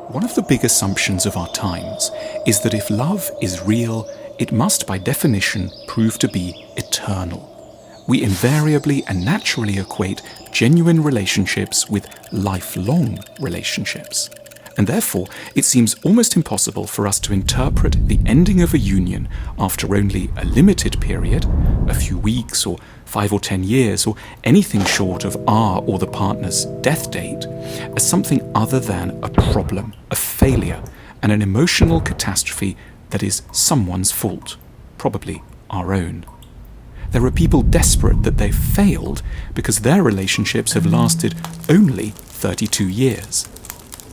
One of the big assumptions of our times is that if love is real, it must by definition prove to be eternal. We invariably and naturally equate genuine relationships with lifelong relationships. And therefore, it seems almost impossible for us to interpret the ending of a union after only a limited period, a few weeks or 5 or 10 years, or anything short of our or the partner's death date, as something other than a problem, a failure, and an emotional catastrophe that is someone's fault, probably our own. There are people desperate that they've failed because their relationships have lasted only 32 years.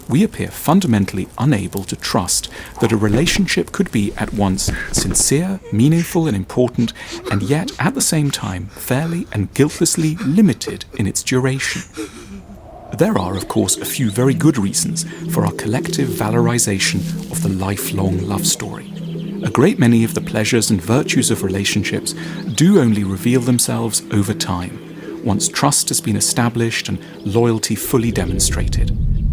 We appear fundamentally unable to trust that a relationship could be at once sincere, meaningful and important, and yet at the same time fairly and guiltlessly limited in its duration. There are, of course, a few very good reasons for our collective valorization of the lifelong love story. A great many of the pleasures and virtues of relationships do only reveal themselves over time, once trust has been established and loyalty fully demonstrated.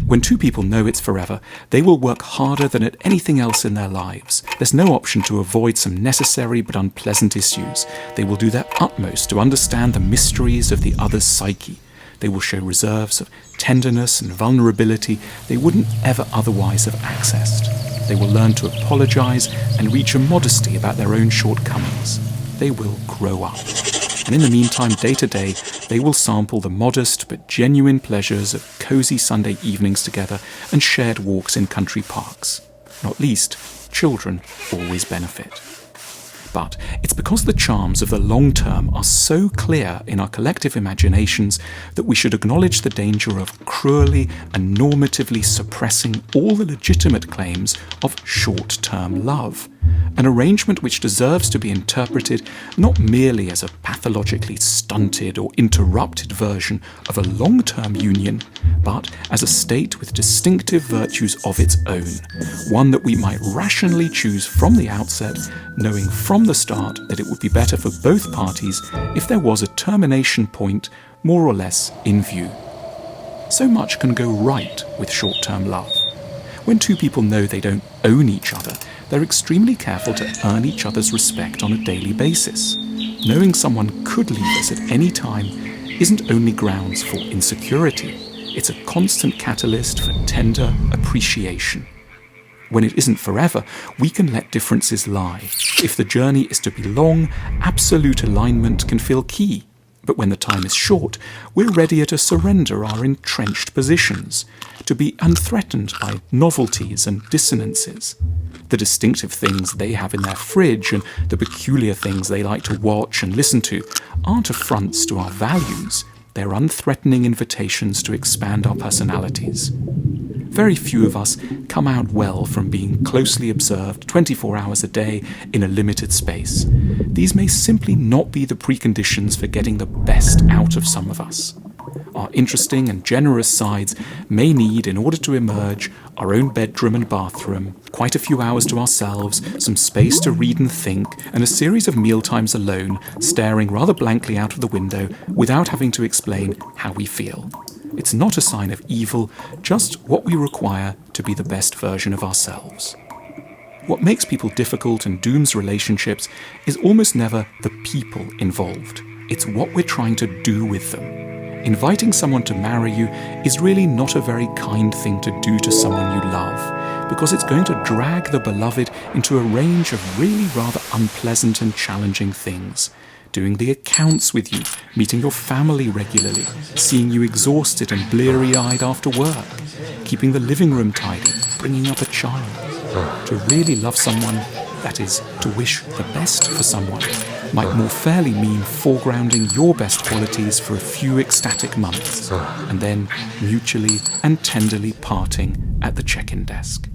When two people know it's forever, they will work harder than at anything else in their lives. There's no option to avoid some necessary but unpleasant issues. They will do their utmost to understand the mysteries of the other's psyche. They will show reserves of tenderness and vulnerability they wouldn't ever otherwise have accessed. They will learn to apologize and reach a modesty about their own shortcomings. They will grow up. And in the meantime, day to day, they will sample the modest but genuine pleasures of cosy Sunday evenings together and shared walks in country parks. Not least, children always benefit. But it's because the charms of the long term are so clear in our collective imaginations that we should acknowledge the danger of cruelly and normatively suppressing all the legitimate claims of short-term love, an arrangement which deserves to be interpreted not merely as a pathologically stunted or interrupted version of a long-term union, but as a state with distinctive virtues of its own, one that we might rationally choose from the outset, knowing from the start that it would be better for both parties if there was a termination point more or less in view. So much can go right with short-term love. When two people know they don't own each other, they're extremely careful to earn each other's respect on a daily basis. Knowing someone could leave us at any time isn't only grounds for insecurity, it's a constant catalyst for tender appreciation. When it isn't forever, we can let differences lie. If the journey is to be long, absolute alignment can feel key. But when the time is short, we're readier to surrender our entrenched positions, to be unthreatened by novelties and dissonances. The distinctive things they have in their fridge and the peculiar things they like to watch and listen to aren't affronts to our values. They're unthreatening invitations to expand our personalities. Very few of us come out well from being closely observed 24 hours a day in a limited space. These may simply not be the preconditions for getting the best out of some of us. Our interesting and generous sides may need, in order to emerge, our own bedroom and bathroom, quite a few hours to ourselves, some space to read and think, and a series of mealtimes alone, staring rather blankly out of the window without having to explain how we feel. It's not a sign of evil, just what we require to be the best version of ourselves. What makes people difficult and dooms relationships is almost never the people involved. It's what we're trying to do with them. Inviting someone to marry you is really not a very kind thing to do to someone you love, because it's going to drag the beloved into a range of really rather unpleasant and challenging things. Doing the accounts with you, meeting your family regularly, seeing you exhausted and bleary-eyed after work, keeping the living room tidy, bringing up a child. To really love someone, that is, to wish the best for someone, might more fairly mean foregrounding your best qualities for a few ecstatic months, and then mutually and tenderly parting at the check-in desk.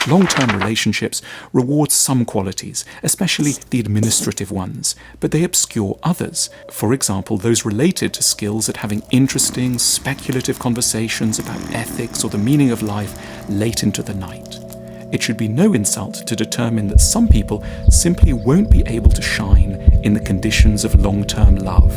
Long-term relationships reward some qualities, especially the administrative ones, but they obscure others. For example, those related to skills at having interesting, speculative conversations about ethics or the meaning of life late into the night. It should be no insult to determine that some people simply won't be able to shine in the conditions of long-term love,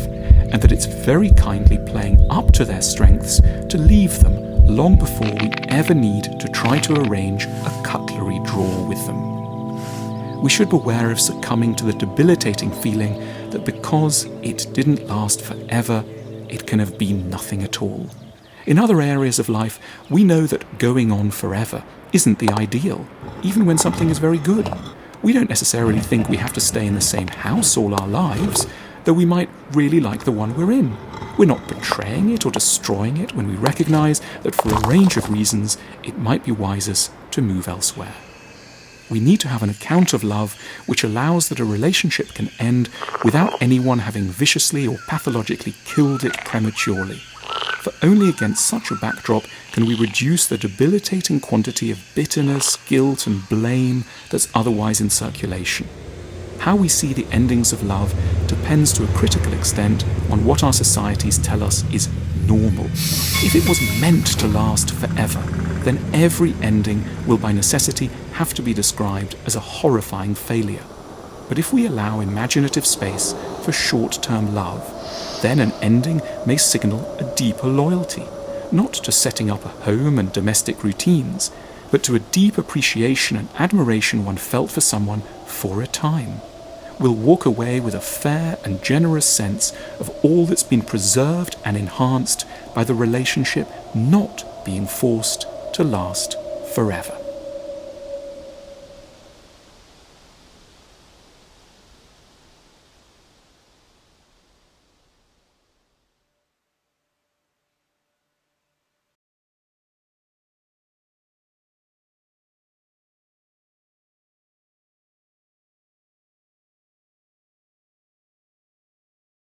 and that it's very kindly playing up to their strengths to leave them long before we ever need to try to arrange a cutlery drawer with them. We should beware of succumbing to the debilitating feeling that because it didn't last forever, it can have been nothing at all. In other areas of life, we know that going on forever isn't the ideal, even when something is very good. We don't necessarily think we have to stay in the same house all our lives, though we might really like the one we're in. We're not betraying it or destroying it when we recognize that for a range of reasons, it might be wisest to move elsewhere. We need to have an account of love which allows that a relationship can end without anyone having viciously or pathologically killed it prematurely. For only against such a backdrop can we reduce the debilitating quantity of bitterness, guilt, and blame that's otherwise in circulation. How we see the endings of love depends to a critical extent on what our societies tell us is normal. If it was meant to last forever, then every ending will by necessity have to be described as a horrifying failure. But if we allow imaginative space for short-term love, then an ending may signal a deeper loyalty, not to setting up a home and domestic routines, but to a deep appreciation and admiration one felt for someone for a time. We'll walk away with a fair and generous sense of all that's been preserved and enhanced by the relationship not being forced to last forever.